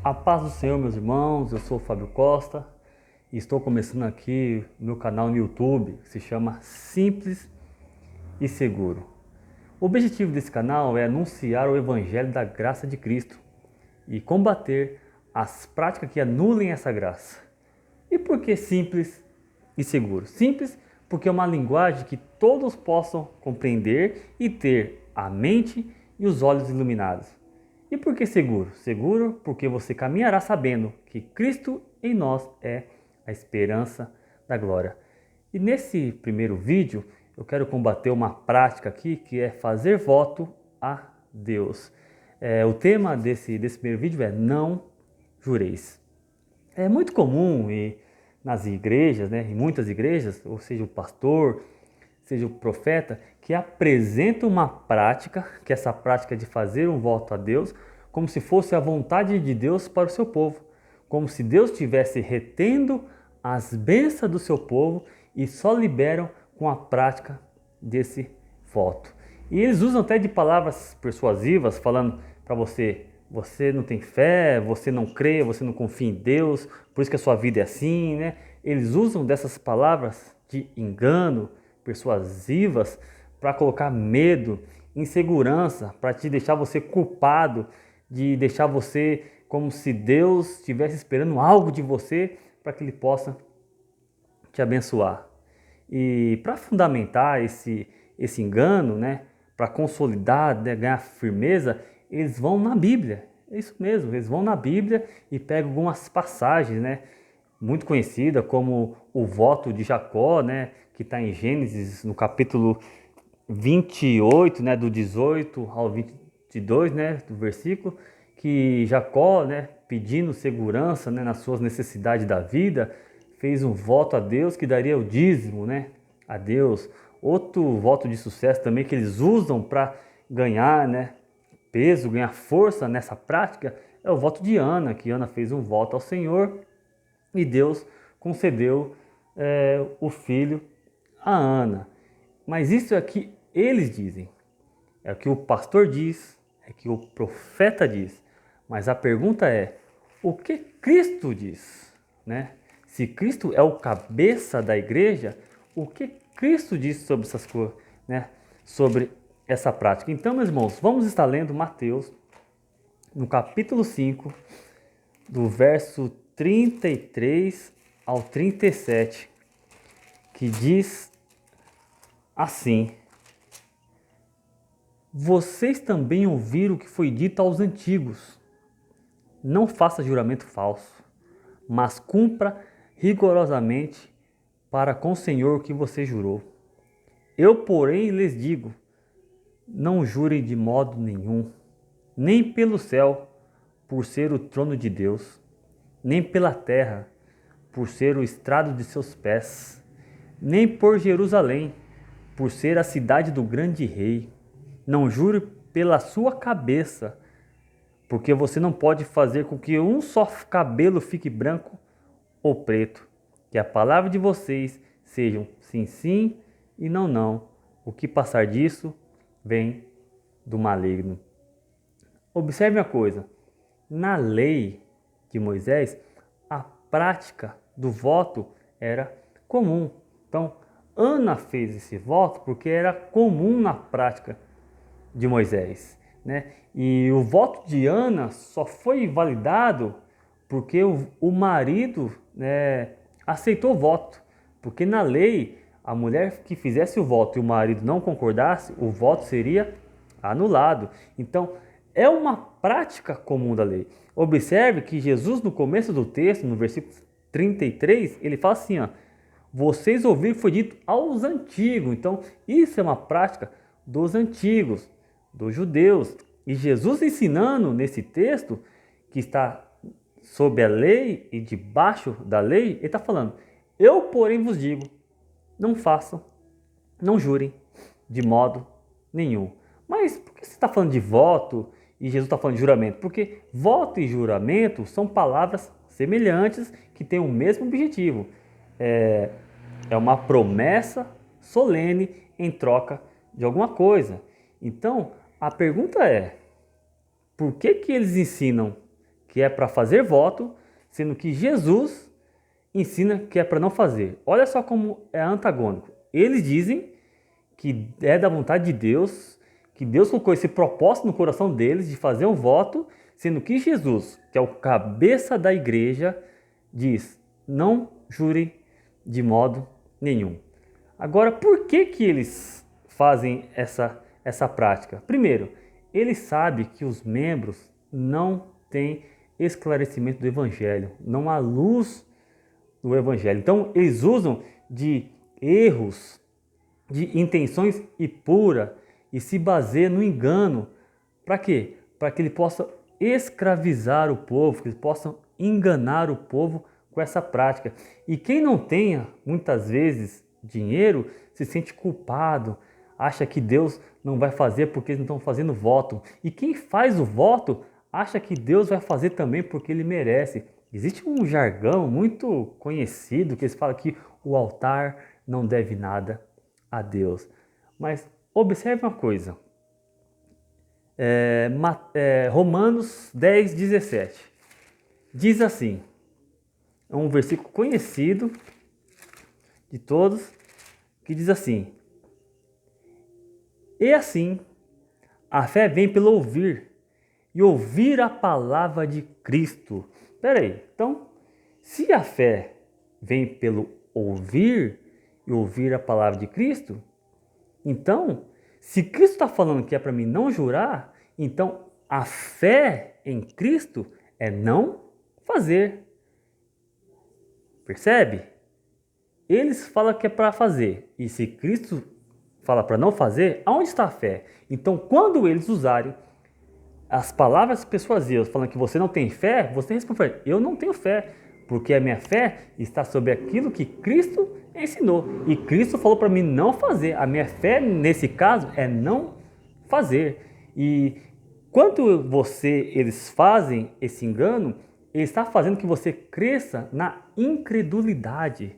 A paz do Senhor, meus irmãos, eu sou o Fábio Costa e estou começando aqui meu canal no YouTube, que se chama Simples e Seguro. O objetivo desse canal é anunciar o Evangelho da graça de Cristo e combater as práticas que anulem essa graça. E por que simples e seguro? Simples porque é uma linguagem que todos possam compreender e ter a mente e os olhos iluminados. E por que seguro? Seguro porque você caminhará sabendo que Cristo em nós é a esperança da glória. E nesse primeiro vídeo eu quero combater uma prática aqui que é fazer voto a Deus. O tema desse primeiro vídeo é não jureis. É muito comum nas igrejas, em muitas igrejas, ou seja, o pastor, seja o profeta, que apresenta uma prática, que essa prática é de fazer um voto a Deus, como se fosse a vontade de Deus para o seu povo, como se Deus estivesse retendo as bênçãos do seu povo e só liberam com a prática desse voto. E eles usam até de palavras persuasivas, falando para você não tem fé, você não crê, você não confia em Deus, por isso que a sua vida é assim, né? Eles usam dessas palavras de engano, persuasivas, para colocar medo, insegurança, para te deixar você culpado, de deixar você como se Deus estivesse esperando algo de você para que Ele possa te abençoar. E para fundamentar esse engano, para consolidar, ganhar firmeza, eles vão na Bíblia. É isso mesmo, eles vão na Bíblia e pegam algumas passagens, muito conhecida como o voto de Jacó, que está em Gênesis, no capítulo 28, do 18 ao 22, do versículo, que Jacó, pedindo segurança, nas suas necessidades da vida, fez um voto a Deus que daria o dízimo, a Deus. Outro voto de sucesso também que eles usam para ganhar, peso, ganhar força nessa prática, é o voto de Ana, que Ana fez um voto ao Senhor e Deus concedeu o filho a Ana. Mas isso é que eles dizem, é o que o pastor diz, é o que o profeta diz. Mas a pergunta é, o que Cristo diz? Se Cristo é o cabeça da igreja, o que Cristo diz sobre essas coisas, sobre essa prática? Então, meus irmãos, vamos estar lendo Mateus, no capítulo 5, do verso 33 ao 37, que diz assim: Vocês também ouviram o que foi dito aos antigos: não faça juramento falso, mas cumpra rigorosamente para com o Senhor o que você jurou. Eu, porém, lhes digo: não jurem de modo nenhum, nem pelo céu, por ser o trono de Deus, nem pela terra, por ser o estrado de seus pés, nem por Jerusalém, por ser a cidade do grande rei. Não jure pela sua cabeça, porque você não pode fazer com que um só cabelo fique branco ou preto. Que a palavra de vocês sejam sim, sim e não, não. O que passar disso vem do maligno. Observe uma coisa, na lei de Moisés, a prática do voto era comum. Então, Ana fez esse voto porque era comum na prática de Moisés. E o voto de Ana só foi validado porque o marido aceitou o voto. Porque na lei, a mulher que fizesse o voto e o marido não concordasse, o voto seria anulado. Então, é uma prática comum da lei. Observe que Jesus, no começo do texto, no versículo 33, ele fala assim, vocês ouviram que foi dito aos antigos. Então, isso é uma prática dos antigos, dos judeus. E Jesus ensinando nesse texto, que está sob a lei e debaixo da lei, ele está falando, eu, porém, vos digo, não façam, não jurem de modo nenhum. Mas por que você está falando de voto e Jesus está falando de juramento? Porque voto e juramento são palavras semelhantes que têm o mesmo objetivo. É uma promessa solene em troca de alguma coisa. Então, a pergunta é, por que eles ensinam que é para fazer voto, sendo que Jesus ensina que é para não fazer. Olha só como é antagônico. Eles dizem que é da vontade de Deus, que Deus colocou esse propósito no coração deles de fazer um voto, sendo que Jesus, que é o cabeça da igreja, diz: não jurem de modo nenhum. Agora, por que eles fazem essa prática? Primeiro, eles sabem que os membros não têm esclarecimento do Evangelho, não há luz do Evangelho. Então, eles usam de erros, de intenções impuras e se baseiam no engano. Para quê? Para que ele possa escravizar o povo, que eles possam enganar o povo com essa prática. E quem não tenha, muitas vezes, dinheiro, se sente culpado, acha que Deus não vai fazer porque eles não estão fazendo voto. E quem faz o voto, acha que Deus vai fazer também porque ele merece. Existe um jargão muito conhecido que eles falam que o altar não deve nada a Deus. Mas observe uma coisa. Romanos 10, 17. Diz assim, é um versículo conhecido de todos, que diz assim: e assim, a fé vem pelo ouvir, e ouvir a palavra de Cristo. Espera aí, então, se a fé vem pelo ouvir e ouvir a palavra de Cristo, então, se Cristo está falando que é para mim não jurar, então a fé em Cristo é não fazer. Percebe? Eles falam que é para fazer, e se Cristo fala para não fazer, aonde está a fé? Então, quando eles usarem as palavras persuasivas falando que você não tem fé, você responde: eu não tenho fé, porque a minha fé está sobre aquilo que Cristo ensinou. E Cristo falou para mim não fazer. A minha fé, nesse caso, é não fazer. E quando eles fazem esse engano, ele está fazendo que você cresça na incredulidade.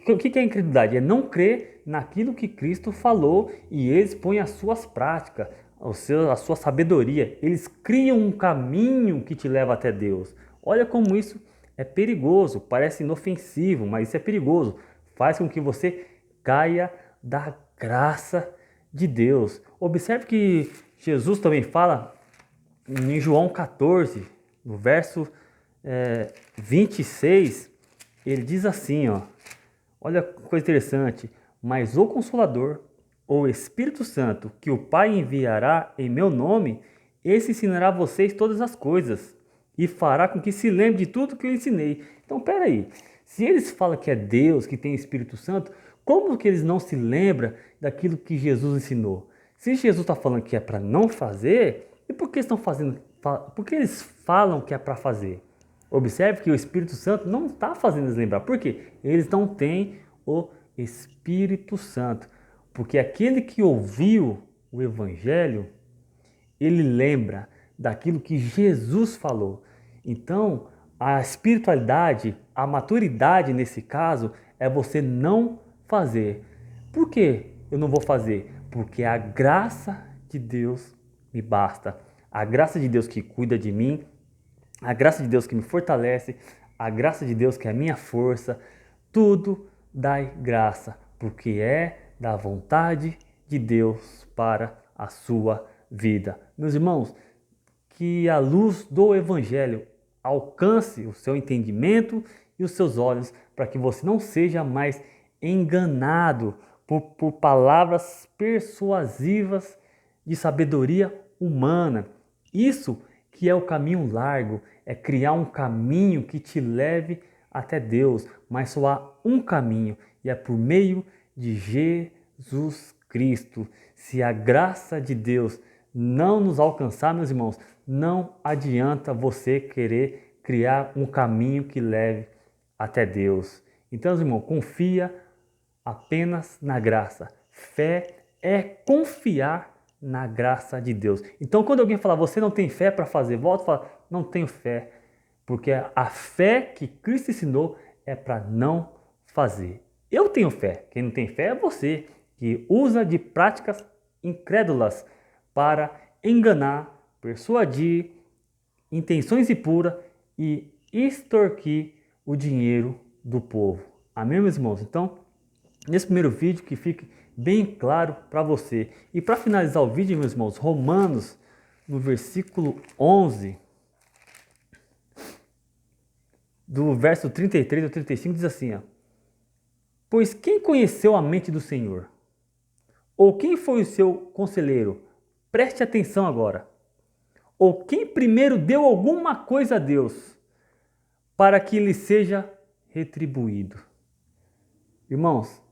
O que é incredulidade? É não crer naquilo que Cristo falou e eles põem as suas práticas, a sua sabedoria. Eles criam um caminho que te leva até Deus. Olha como isso é perigoso, parece inofensivo, mas isso é perigoso. Faz com que você caia da graça de Deus. Observe que Jesus também fala em João 14, no verso 26, ele diz assim, olha que coisa interessante: mas o Consolador, o Espírito Santo, que o Pai enviará em meu nome, esse ensinará a vocês todas as coisas e fará com que se lembre de tudo que eu ensinei. Então, peraí, se eles falam que é Deus, que tem Espírito Santo, como que eles não se lembram daquilo que Jesus ensinou? Se Jesus está falando que é para não fazer, e por que estão fazendo? Por que eles falam que é para fazer? Observe que o Espírito Santo não está fazendo eles lembrar. Por quê? Eles não têm o Espírito Santo. Porque aquele que ouviu o Evangelho, ele lembra daquilo que Jesus falou. Então, a espiritualidade, a maturidade nesse caso, é você não fazer. Por que eu não vou fazer? Porque a graça de Deus me basta. A graça de Deus que cuida de mim, a graça de Deus que me fortalece, a graça de Deus que é a minha força, tudo dá graça, porque é da vontade de Deus para a sua vida. Meus irmãos, que a luz do Evangelho alcance o seu entendimento e os seus olhos, para que você não seja mais enganado por palavras persuasivas de sabedoria humana. Isso que é o caminho largo, é criar um caminho que te leve até Deus, mas só há um caminho, e é por meio de Jesus Cristo. Se a graça de Deus não nos alcançar, meus irmãos, não adianta você querer criar um caminho que leve até Deus. Então, meus irmãos, confia apenas na graça. Fé é confiar na graça de Deus. Então, quando alguém falar, você não tem fé para fazer voto, fala, não tenho fé, porque a fé que Cristo ensinou é para não fazer. Eu tenho fé. Quem não tem fé é você, que usa de práticas incrédulas para enganar, persuadir, intenções impuras e extorquir o dinheiro do povo. Amém, meus irmãos? Então, nesse primeiro vídeo, que fique bem claro para você. E para finalizar o vídeo, meus irmãos, Romanos, no versículo 11, do verso 33 ao 35, diz assim, ó: pois quem conheceu a mente do Senhor? Ou quem foi o seu conselheiro? Preste atenção agora. Ou quem primeiro deu alguma coisa a Deus, para que lhe seja retribuído? Irmãos,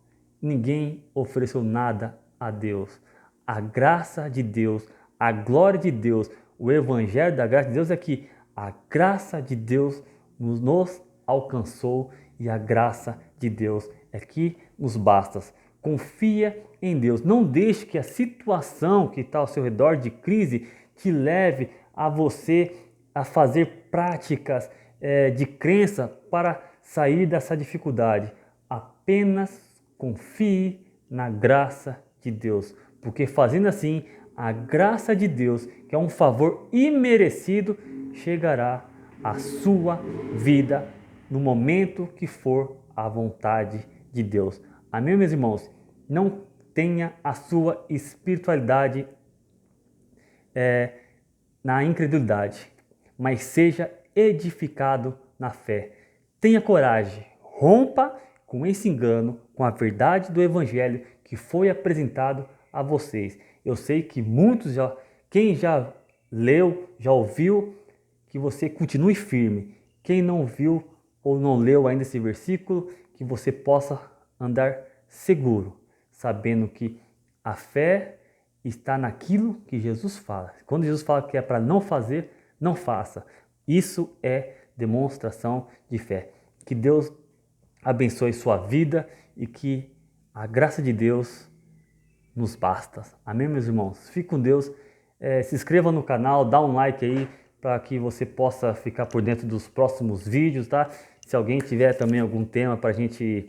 ninguém ofereceu nada a Deus. A graça de Deus, a glória de Deus, o evangelho da graça de Deus é que a graça de Deus nos alcançou e a graça de Deus é que nos basta. Confia em Deus. Não deixe que a situação que está ao seu redor de crise te leve a você a fazer práticas de crença para sair dessa dificuldade. Apenas confie na graça de Deus, porque fazendo assim, a graça de Deus, que é um favor imerecido, chegará à sua vida no momento que for a vontade de Deus. Amém, meus irmãos? Não tenha a sua espiritualidade na incredulidade, mas seja edificado na fé. Tenha coragem, rompa com esse engano, com a verdade do evangelho que foi apresentado a vocês. Eu sei que muitos quem já leu, já ouviu, que você continue firme. Quem não viu ou não leu ainda esse versículo, que você possa andar seguro, sabendo que a fé está naquilo que Jesus fala. Quando Jesus fala que é para não fazer, não faça. Isso é demonstração de fé. Que Deus abençoe sua vida e que a graça de Deus nos basta. Amém, meus irmãos? Fique com Deus. Se inscreva no canal, dá um like aí para que você possa ficar por dentro dos próximos vídeos, tá? Se alguém tiver também algum tema para a gente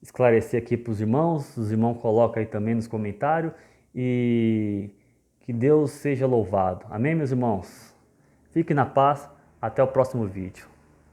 esclarecer aqui para os irmãos colocam aí também nos comentários. E que Deus seja louvado. Amém, meus irmãos? Fique na paz. Até o próximo vídeo.